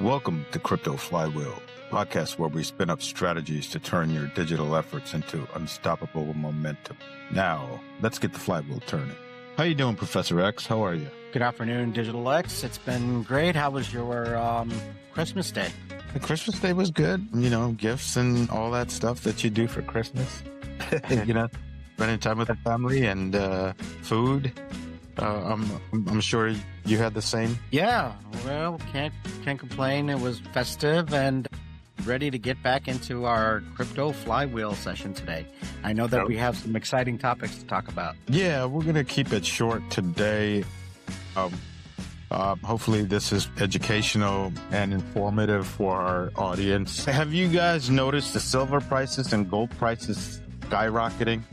Welcome to Crypto Flywheel, podcast where we spin up strategies to turn your digital efforts into unstoppable momentum. Now, let's get the flywheel turning. How you doing, Professor X? How are you? Good afternoon, Digital X. It's been great. How was your Christmas day? The Christmas day was good. You know, gifts and all that stuff that you do for Christmas. You know, spending time with the family and food. I'm sure you had the same. Yeah, well, can't complain. It was festive and ready to get back into our Crypto Flywheel session today. I know that we have some exciting topics to talk about. Yeah, we're going to keep it short today. Hopefully this is educational and informative for our audience. Have you guys noticed the silver prices and gold prices skyrocketing?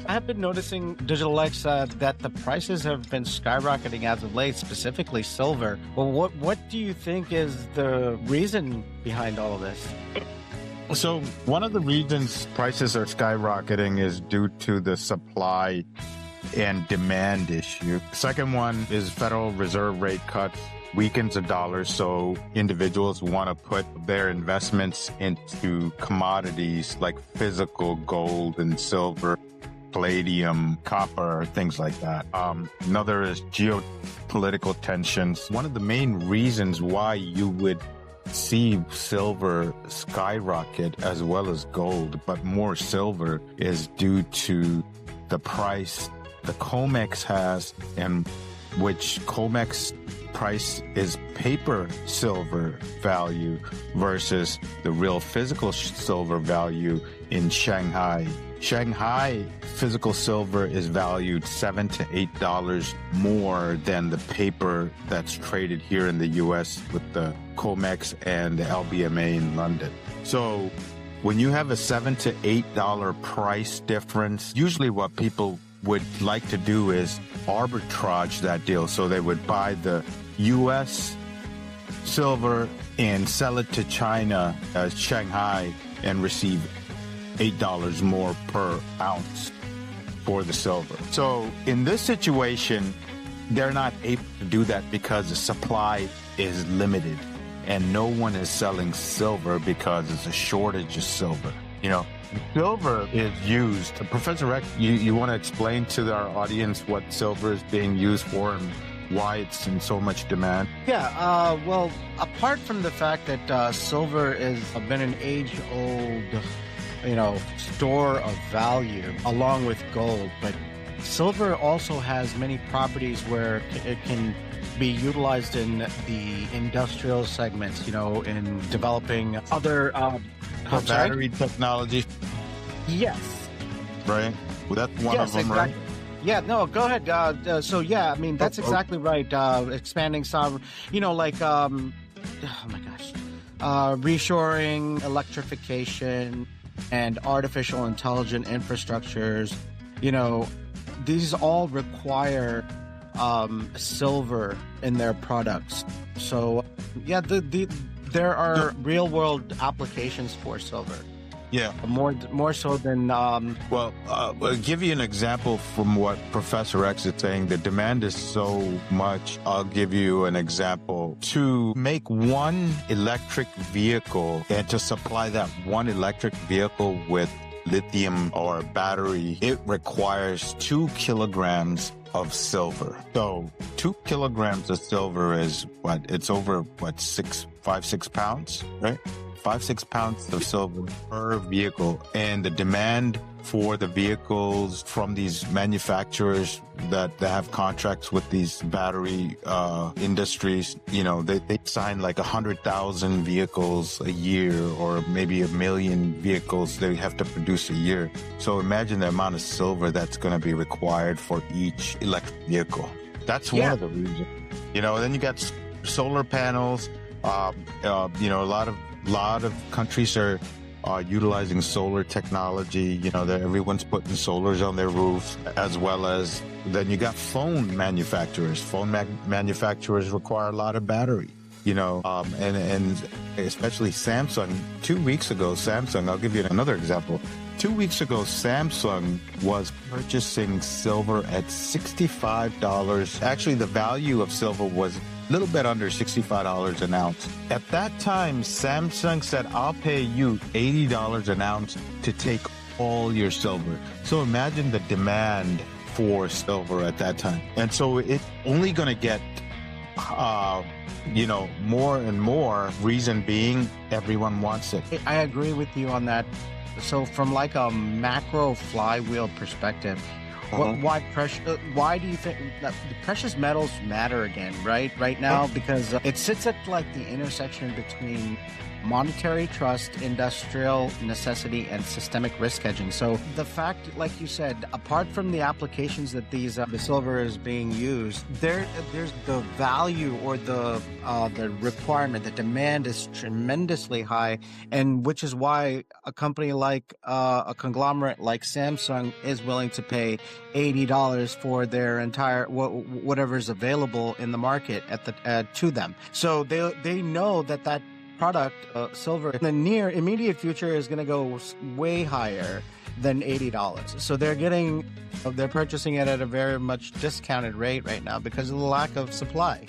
I have been noticing, Digital X, that the prices have been skyrocketing as of late, specifically silver. Well, what do you think is the reason behind all of this? So one of the reasons prices are skyrocketing is due to the supply and demand issue. Second one is Federal Reserve rate cuts weakens the dollar, so individuals want to put their investments into commodities like physical gold and silver, palladium, copper, things like that. Another is geopolitical tensions. One of the main reasons why you would see silver skyrocket as well as gold, but more silver, is due to the price the COMEX has, and which COMEX price is paper silver value versus the real physical silver value in Shanghai. Shanghai physical silver is valued $7 to $8 more than the paper that's traded here in the U.S. with the COMEX and the LBMA in London. So when you have a $7 to $8 price difference, usually what people would like to do is arbitrage that deal. So they would buy the U.S. silver and sell it to China as Shanghai and receive $8 more per ounce for the silver. So in this situation, they're not able to do that because the supply is limited and no one is selling silver because there's a shortage of silver. You know, silver is used. Professor X, you want to explain to our audience what silver is being used for and why it's in so much demand? Yeah, well, apart from the fact that silver has been an age-old store of value along with gold, but silver also has many properties where it can be utilized in the industrial segments, in developing other battery technology. Yes. Right? Well, that's one of them, exactly. Right? Yeah, no, go ahead. That's exactly right. Expanding sovereign, reshoring, electrification, and artificial intelligent infrastructures, these all require silver in their products. So, yeah, there are real world applications for silver. Yeah, more so than I'll give you an example from what Professor X is saying. The demand is so much. I'll give you an example. To make one electric vehicle and to supply that one electric vehicle with lithium or battery, it requires 2 kilograms of silver. So 2 kilograms of silver is it's over 5-6 pounds, right? 5-6 pounds of silver per vehicle. And the demand for the vehicles from these manufacturers that have contracts with these battery industries, they sign like 100,000 vehicles a year or maybe 1 million vehicles they have to produce a year. So imagine the amount of silver that's going to be required for each electric vehicle. That's one of the reasons. Then you got solar panels. A lot of countries are utilizing solar technology. Everyone's putting solars on their roofs, as well as then you got phone manufacturers. Phone manufacturers require a lot of battery. And especially Samsung. 2 weeks ago, I'll give you another example. 2 weeks ago, Samsung was purchasing silver at $65. Actually, the value of silver was little bit under $65 an ounce. At that time, Samsung said, I'll pay you $80 an ounce to take all your silver. So imagine the demand for silver at that time. And so it's only going to get, more and more, reason being everyone wants it. I agree with you on that. So from like a macro flywheel perspective, why do you think that the precious metals matter again, right now? Because it sits at like the intersection between monetary trust, industrial necessity, and systemic risk hedging. So the fact, like you said, apart from the applications that the silver is being used, there's the value or the requirement, the demand is tremendously high, and which is why a company like a conglomerate like Samsung is willing to pay $80 for their entire whatever is available in the market to them. So they know that product, silver, in the near immediate future is going to go way higher than $80. So they're purchasing it at a very much discounted rate right now because of the lack of supply.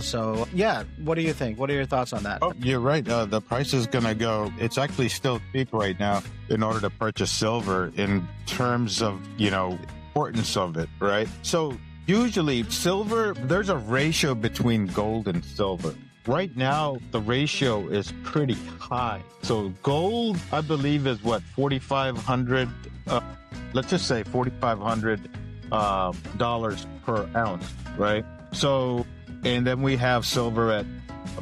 So yeah, what do you think? What are your thoughts on that? Oh, you're right. The price is going to go. It's actually still cheap right now in order to purchase silver in terms of, importance of it, right? So usually silver, there's a ratio between gold and silver. Right now, the ratio is pretty high. So gold, I believe, is what, $4,500, let's just say $4,500 dollars per ounce, right? So, and then we have silver at,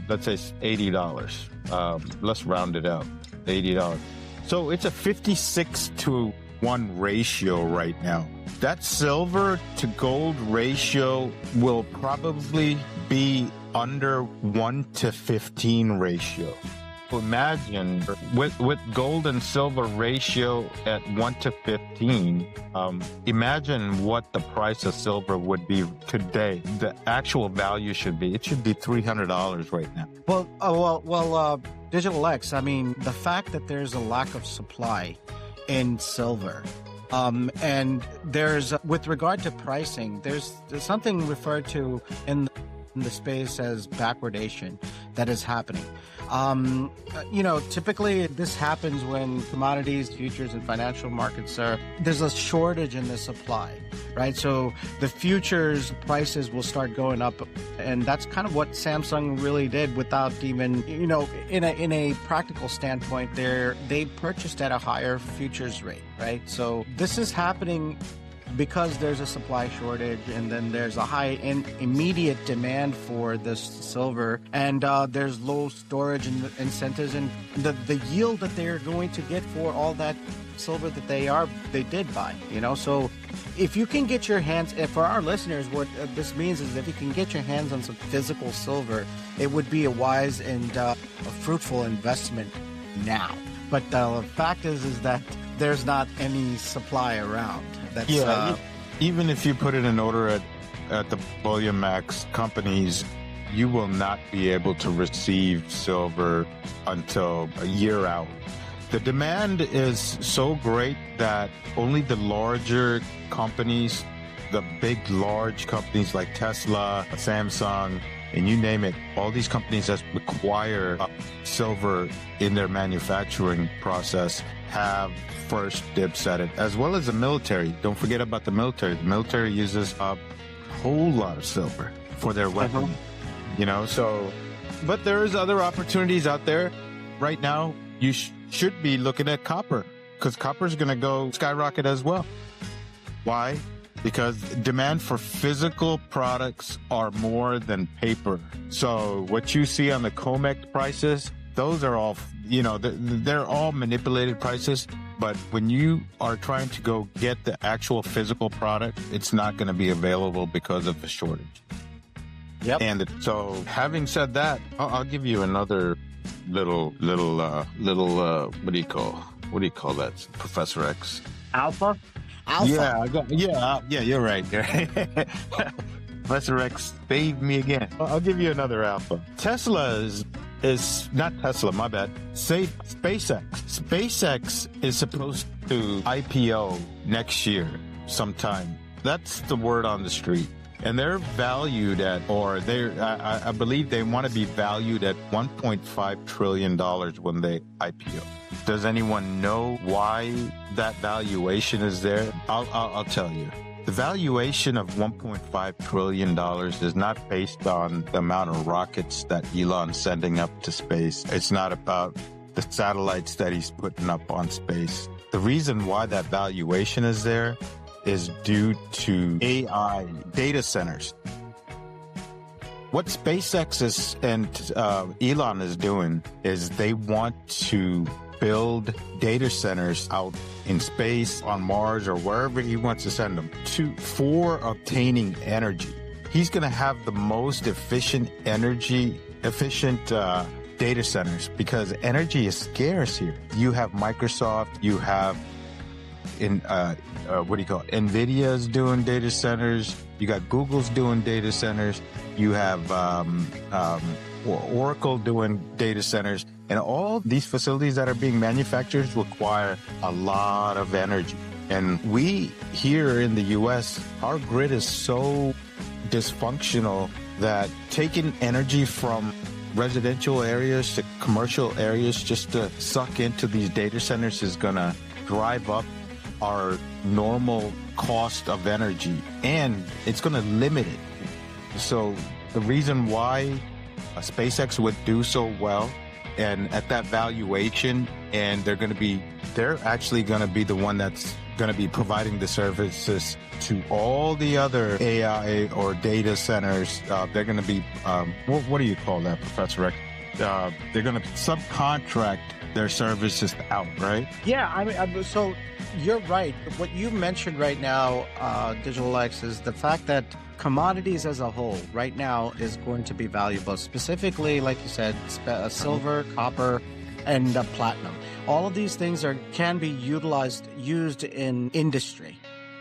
let's say, $80. Let's round it out, $80. So it's a 56-to-1 ratio right now. That silver to gold ratio will probably be under 1-to-15 ratio. Imagine with gold and silver ratio at 1-to-15, imagine what the price of silver would be today. The actual value should be $300 right now. Well, Digital X, I mean, the fact that there's a lack of supply in silver, and there's, with regard to pricing, there's something referred to in the space as backwardation that is happening. Typically this happens when commodities, futures, and financial markets there's a shortage in the supply, right? So the futures prices will start going up, and that's kind of what Samsung really did without even, in a practical standpoint, they purchased at a higher futures rate, right? So this is happening because there's a supply shortage, and then there's a high immediate demand for this silver, and there's low storage and incentives, and the yield that they're going to get for all that silver that they did buy, So if you can get your hands, for our listeners, what this means is if you can get your hands on some physical silver, it would be a wise and a fruitful investment now. But the fact is that there's not any supply around. Even if you put in an order at the Bullion Max companies, you will not be able to receive silver until a year out. The demand is so great that only the larger companies, the large companies like Tesla, Samsung, and you name it, all these companies that require silver in their manufacturing process have first dibs at it, as well as the military. Don't forget about the military. The military uses a whole lot of silver for their weapons, but there's other opportunities out there. Right now, you should be looking at copper, because copper is going to go skyrocket as well. Why? Because demand for physical products are more than paper. So what you see on the COMEX prices, those are all, they're all manipulated prices. But when you are trying to go get the actual physical product, it's not going to be available because of the shortage. Yep. And so having said that, I'll give you another little, what do you call that? Professor X. Alpha? Yeah, you're right. Professor X saved me again. I'll give you another alpha. Tesla is not Tesla, my bad. SpaceX. SpaceX is supposed to IPO next year sometime. That's the word on the street. And they're valued at, or I believe they want to be valued at $1.5 trillion when they IPO. Does anyone know why that valuation is there? I'll tell you. The valuation of $1.5 trillion is not based on the amount of rockets that Elon's sending up to space. It's not about the satellites that he's putting up on space. The reason why that valuation is there is due to AI data centers. What SpaceX and Elon is doing is they want to build data centers out in space, on Mars, or wherever he wants to send them for obtaining energy. He's going to have the most efficient data centers because energy is scarce here. You have Microsoft, you have NVIDIA's doing data centers. You got Google's doing data centers. You have Oracle doing data centers. And all these facilities that are being manufactured require a lot of energy. And we here in the U.S., our grid is so dysfunctional that taking energy from residential areas to commercial areas just to suck into these data centers is going to drive up our normal cost of energy, and it's going to limit it. So the reason why SpaceX would do so well and at that valuation, and they're actually going to be the one that's going to be providing the services to all the other AI or data centers. They're going to be, what do you call that, Professor Rick? They're going to subcontract their services out, right? Yeah, I mean, so you're right. What you mentioned right now, Digital X, is the fact that commodities as a whole right now is going to be valuable. Specifically, like you said, silver, copper, and platinum. All of these things can be used in industry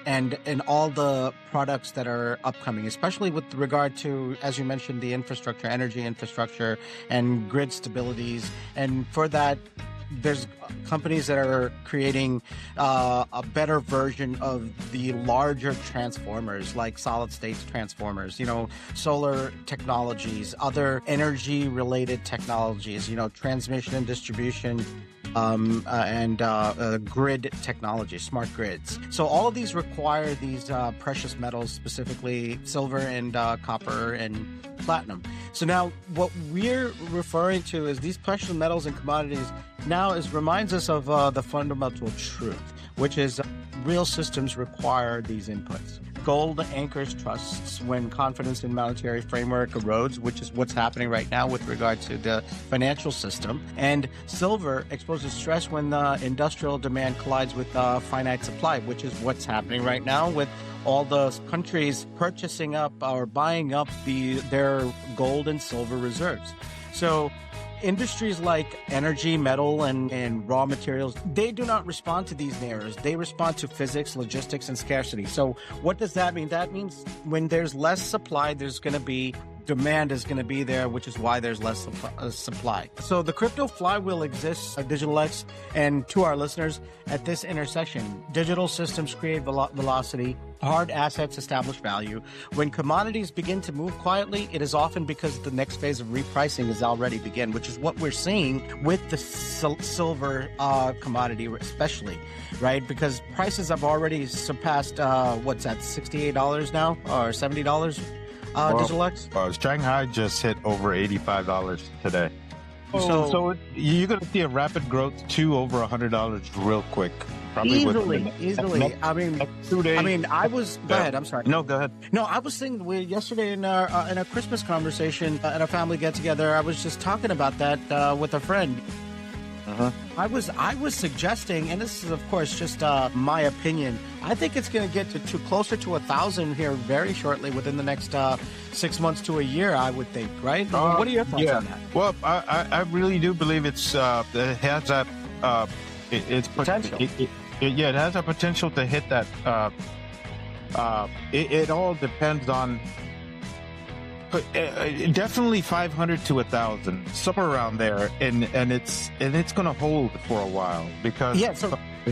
and in all the products that are upcoming, especially with regard to, as you mentioned, the infrastructure, energy infrastructure, and grid stabilities. And for that, there's companies that are creating a better version of the larger transformers, like solid state transformers, solar technologies, other energy related technologies, transmission and distribution, and grid technology, smart grids. So all of these require these precious metals, specifically silver and copper and platinum. So now what we're referring to is these precious metals and commodities now reminds us of the fundamental truth, which is real systems require these inputs. Gold anchors trusts when confidence in monetary framework erodes, which is what's happening right now with regard to the financial system. And silver exposes stress when the industrial demand collides with finite supply, which is what's happening right now with all the countries purchasing up or buying up their gold and silver reserves. So industries like energy, metal, and raw materials, they do not respond to these narratives. They respond to physics, logistics, and scarcity. So what does that mean? That means when there's less supply, there's going to be demand is going to be there, which is why there's less supply. So the crypto flywheel exists, Digital X, and to our listeners, at this intersection, digital systems create velocity, hard assets establish value. When commodities begin to move quietly, it is often because the next phase of repricing has already begun, which is what we're seeing with the silver commodity especially, right? Because prices have already surpassed, what's that, $68 now or $70? Digital X? Shanghai just hit over $85 today. So you're going to see a rapid growth to over $100 real quick. Probably easily. I mean, 2 days. Go ahead. I'm sorry. No, go ahead. No, I was thinking yesterday in a Christmas conversation at a family get together. I was just talking about that with a friend. Uh-huh. I was suggesting, and this is of course just my opinion, I think it's going to get to closer to 1,000 here very shortly, within the next 6 months to a year, I would think, right? What are your thoughts on that? Well, I really do believe it has that it's potential. It has a potential to hit that. It all depends on. Definitely 500 to 1,000, somewhere around there, and it's going to hold for a while because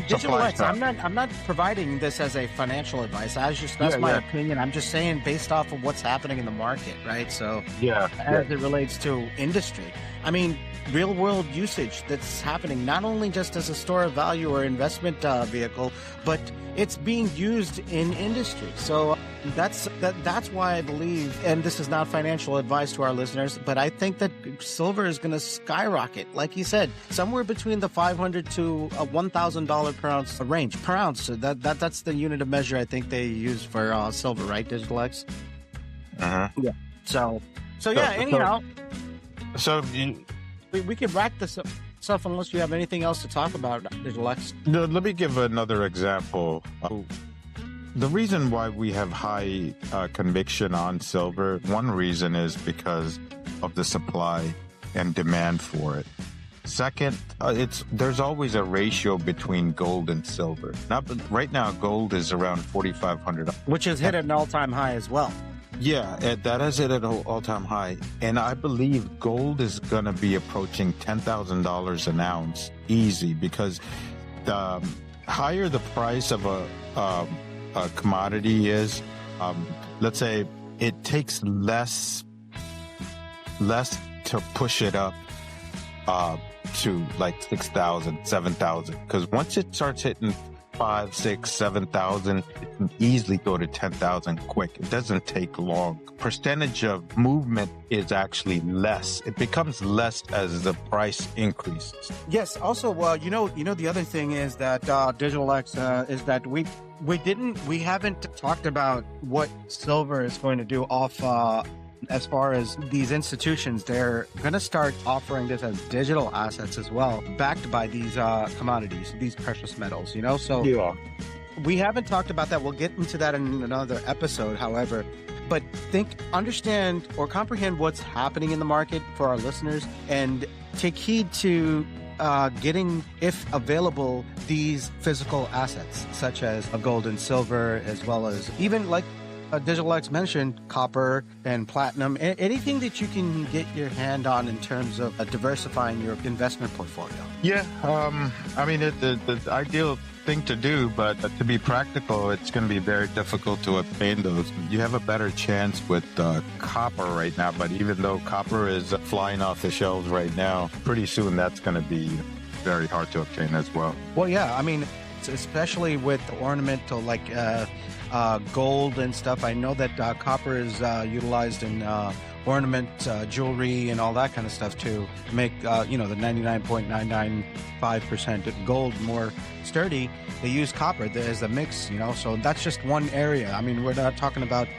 Digital supply X. shock. I'm not providing this as a financial advice. That's my opinion. I'm just saying based off of what's happening in the market, right? So as it relates to industry, I mean, real world usage that's happening not only just as a store of value or investment vehicle, but it's being used in industry. So that's why I believe, and this is not financial advice to our listeners, but I think that silver is going to skyrocket, like you said, somewhere between the $500 to $1,000 per ounce range. Per ounce, so that's the unit of measure I think they use for silver, right, Digital X? Uh-huh. Yeah. So yeah. Anyhow, we could wrap this up unless you have anything else to talk about, Digital X. No, let me give another example. The reason why we have high conviction on silver, one reason is because of the supply and demand for it. Second, there's always a ratio between gold and silver. Right now, gold is around $4,500, which has hit an all-time high as well. Yeah, that has hit an all-time high, and I believe gold is going to be approaching $10,000 an ounce easy, because the higher the price of a commodity is, let's say it takes less to push it up to like 6,000, 7,000, because once it starts hitting 5, 6, 7,000, it can easily go to 10,000 quick. It doesn't take long. Percentage of movement is actually less. It becomes less as the price increases. Yes. Also, the other thing is that Digital X is that we haven't talked about what silver is going to do off. As far as these institutions, they're going to start offering this as digital assets as well, backed by these commodities, these precious metals, So we haven't talked about that. We'll get into that in another episode, however. But understand, or comprehend what's happening in the market for our listeners, and take heed to getting, if available, these physical assets, such as gold and silver, as well as even like Digital X mentioned, copper and platinum, anything that you can get your hand on in terms of diversifying your investment portfolio. Yeah, I mean, the ideal thing to do, but to be practical, it's going to be very difficult to obtain those. You have a better chance with copper right now, but even though copper is flying off the shelves right now, pretty soon that's going to be very hard to obtain as well. Well, yeah, I mean, especially with ornamental, like gold and stuff. I know that copper is utilized in ornament, jewelry, and all that kind of stuff to make, the 99.995% gold more sturdy. They use copper as a mix, so that's just one area. I mean, we're not talking about,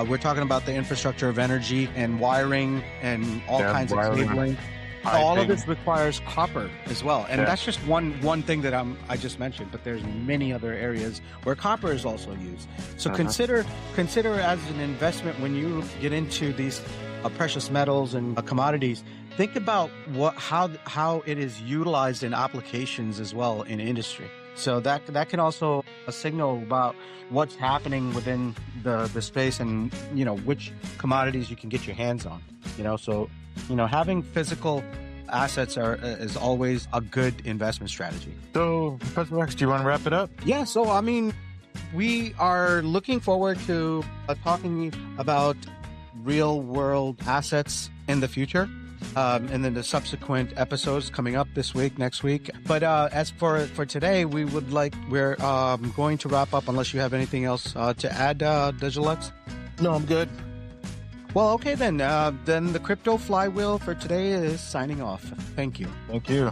we're talking about the infrastructure of energy and wiring and all kinds of cabling. All of this requires copper as well, and that's just one thing that I just mentioned. But there's many other areas where copper is also used. So consider as an investment when you get into these precious metals and commodities. Think about how it is utilized in applications as well in industry. So that can also a signal about what's happening within the space, and which commodities you can get your hands on. So having physical assets is always a good investment strategy. So, Professor Rex, do you want to wrap it up? Yeah. So, I mean, we are looking forward to talking about real world assets in the future. And then the subsequent episodes coming up this week, next week. But as for today, we're going to wrap up unless you have anything else to add, Digital X? No, I'm good. Well, okay then. Then the Crypto Flywheel for today is signing off. Thank you. Thank you.